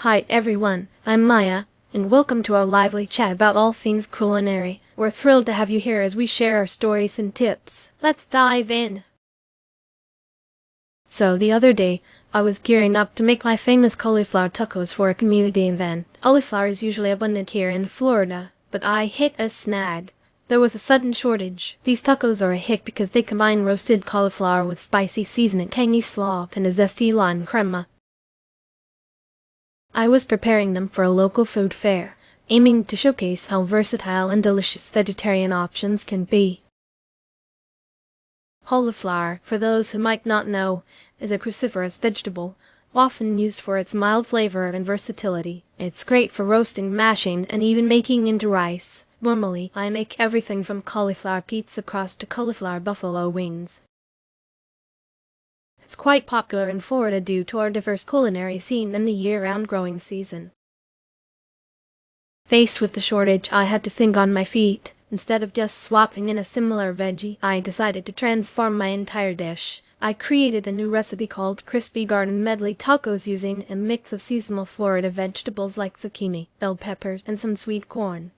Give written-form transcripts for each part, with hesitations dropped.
Hi everyone, I'm Maya, and welcome to our lively chat about all things culinary. We're thrilled to have you here as we share our stories and tips. Let's dive in. So the other day, I was gearing up to make my famous cauliflower tacos for a community event. Cauliflower is usually abundant here in Florida, but I hit a snag. There was a sudden shortage. These tacos are a hit because they combine roasted cauliflower with spicy seasoning, tangy slaw, and a zesty lime crema. I was preparing them for a local food fair, aiming to showcase how versatile and delicious vegetarian options can be. Cauliflower, for those who might not know, is a cruciferous vegetable, often used for its mild flavor and versatility. It's great for roasting, mashing, and even making into rice. Normally, I make everything from cauliflower pizza crust to cauliflower buffalo wings. It's quite popular in Florida due to our diverse culinary scene and the year-round growing season. Faced with the shortage, I had to think on my feet. Instead of just swapping in a similar veggie, I decided to transform my entire dish. I created a new recipe called Crispy Garden Medley Tacos using a mix of seasonal Florida vegetables like zucchini, bell peppers, and some sweet corn.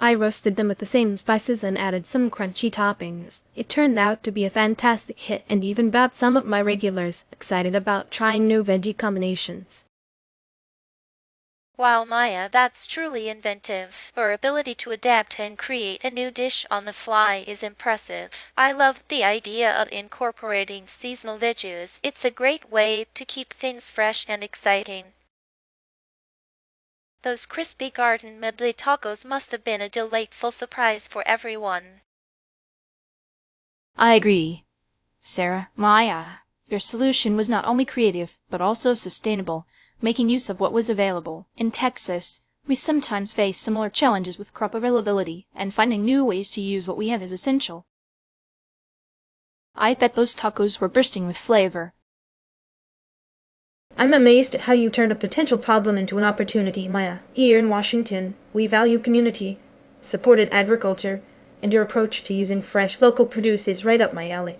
I roasted them with the same spices and added some crunchy toppings. It turned out to be a fantastic hit and even got some of my regulars excited about trying new veggie combinations. Wow, Maya, that's truly inventive. Your ability to adapt and create a new dish on the fly is impressive. I love the idea of incorporating seasonal veggies. It's a great way to keep things fresh and exciting. Those crispy Garden Medley tacos must have been a delightful surprise for everyone. I agree. Sarah, Maya, your solution was not only creative, but also sustainable, making use of what was available. In Texas, we sometimes face similar challenges with crop availability, and finding new ways to use what we have is essential. I bet those tacos were bursting with flavor. I'm amazed at how you turned a potential problem into an opportunity, Maya. Here in Washington, we value community, supported agriculture, and your approach to using fresh, local produce is right up my alley.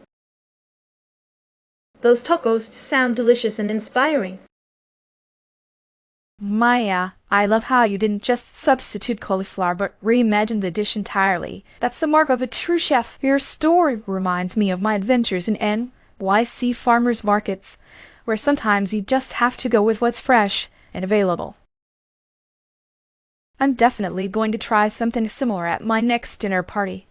Those tacos sound delicious and inspiring. Maya, I love how you didn't just substitute cauliflower but reimagined the dish entirely. That's the mark of a true chef. Your story reminds me of my adventures in NYC farmers markets, where sometimes you just have to go with what's fresh and available. I'm definitely going to try something similar at my next dinner party.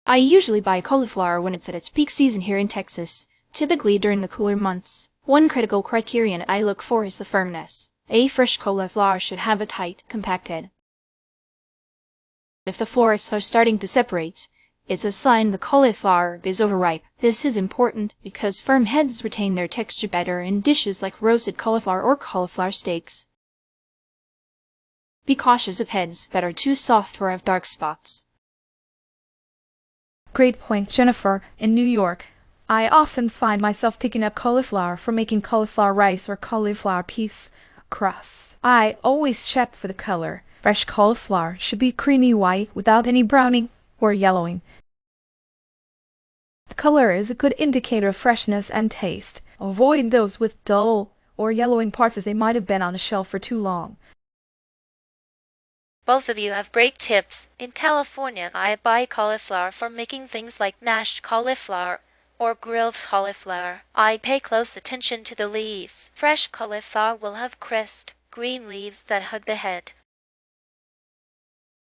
I usually buy cauliflower when it's at its peak season here in Texas, typically during the cooler months. One critical criterion I look for is the firmness. A fresh cauliflower should have a tight, compact head. If the florets are starting to separate, it's a sign the cauliflower is overripe. This is important because firm heads retain their texture better in dishes like roasted cauliflower or cauliflower steaks. Be cautious of heads that are too soft or have dark spots. Great point, Jennifer. In New York, I often find myself picking up cauliflower for making cauliflower rice or cauliflower pizza crust. I always check for the color. Fresh cauliflower should be creamy white without any browning or yellowing. The color is a good indicator of freshness and taste. Avoid those with dull or yellowing parts as they might have been on the shelf for too long. Both of you have great tips. In California, I buy cauliflower for making things like mashed cauliflower or grilled cauliflower. I pay close attention to the leaves. Fresh cauliflower will have crisp, green leaves that hug the head.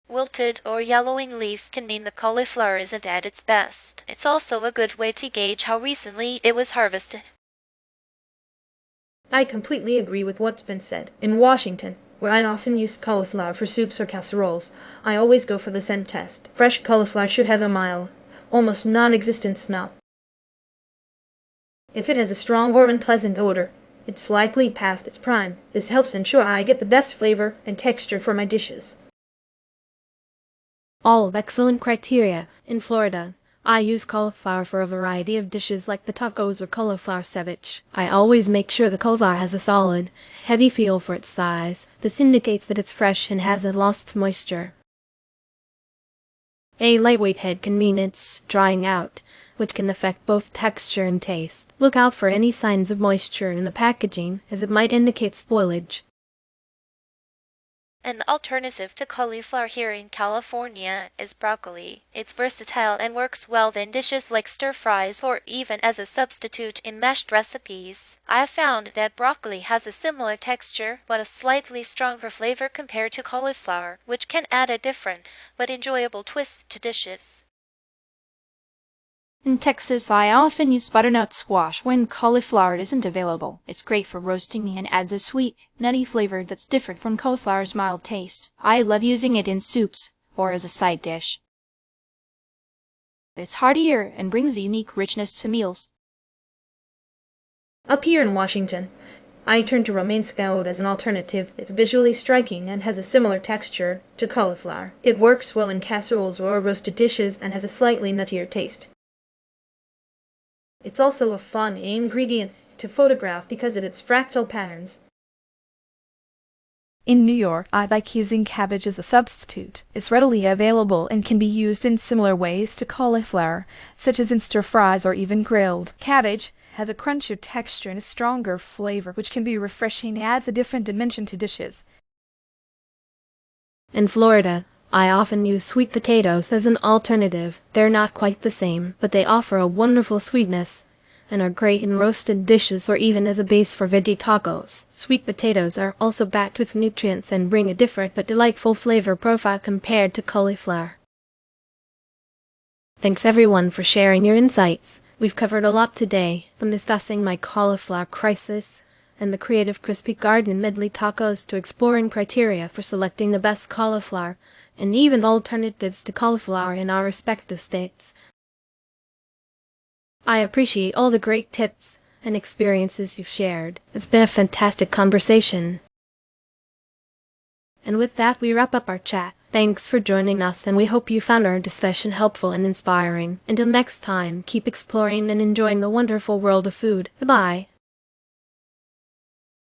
Wilted or yellowing leaves can mean the cauliflower isn't at its best. It's also a good way to gauge how recently it was harvested. I completely agree with what's been said. In Washington, where I often use cauliflower for soups or casseroles, I always go for the scent test. Fresh cauliflower should have a mild, almost non-existent smell. If it has a strong or unpleasant odor, it's likely past its prime. This helps ensure I get the best flavor and texture for my dishes. All excellent criteria. In Florida, I use cauliflower for a variety of dishes like the tacos or cauliflower ceviche. I always make sure the cauliflower has a solid, heavy feel for its size. This indicates that it's fresh and hasn't lost moisture. A lightweight head can mean it's drying out. which can affect both texture and taste. Look out for any signs of moisture in the packaging, as it might indicate spoilage. An alternative to cauliflower here in California is broccoli. It's versatile and works well in dishes like stir-fries or even as a substitute in mashed recipes. I have found that broccoli has a similar texture but a slightly stronger flavor compared to cauliflower, which can add a different but enjoyable twist to dishes. In Texas, I often use butternut squash when cauliflower isn't available. It's great for roasting and adds a sweet, nutty flavor that's different from cauliflower's mild taste. I love using it in soups or as a side dish. It's heartier and brings a unique richness to meals. Up here in Washington, I turn to Romanesco as an alternative. It's visually striking and has a similar texture to cauliflower. It works well in casseroles or roasted dishes and has a slightly nuttier taste. It's also a fun ingredient to photograph because of its fractal patterns. In New York, I like using cabbage as a substitute. It's readily available and can be used in similar ways to cauliflower, such as in stir-fries or even grilled. Cabbage has a crunchier texture and a stronger flavor, which can be refreshing and adds a different dimension to dishes. In Florida, I often use sweet potatoes as an alternative. They're not quite the same, but they offer a wonderful sweetness and are great in roasted dishes or even as a base for veggie tacos. Sweet potatoes are also packed with nutrients and bring a different but delightful flavor profile compared to cauliflower. Thanks everyone for sharing your insights. We've covered a lot today, from discussing my cauliflower crisis and the creative crispy Garden Medley Tacos to exploring criteria for selecting the best cauliflower and even alternatives to cauliflower in our respective states. I appreciate all the great tips and experiences you've shared. It's been a fantastic conversation. And with that, we wrap up our chat. Thanks for joining us, and we hope you found our discussion helpful and inspiring. Until next time, keep exploring and enjoying the wonderful world of food. Goodbye.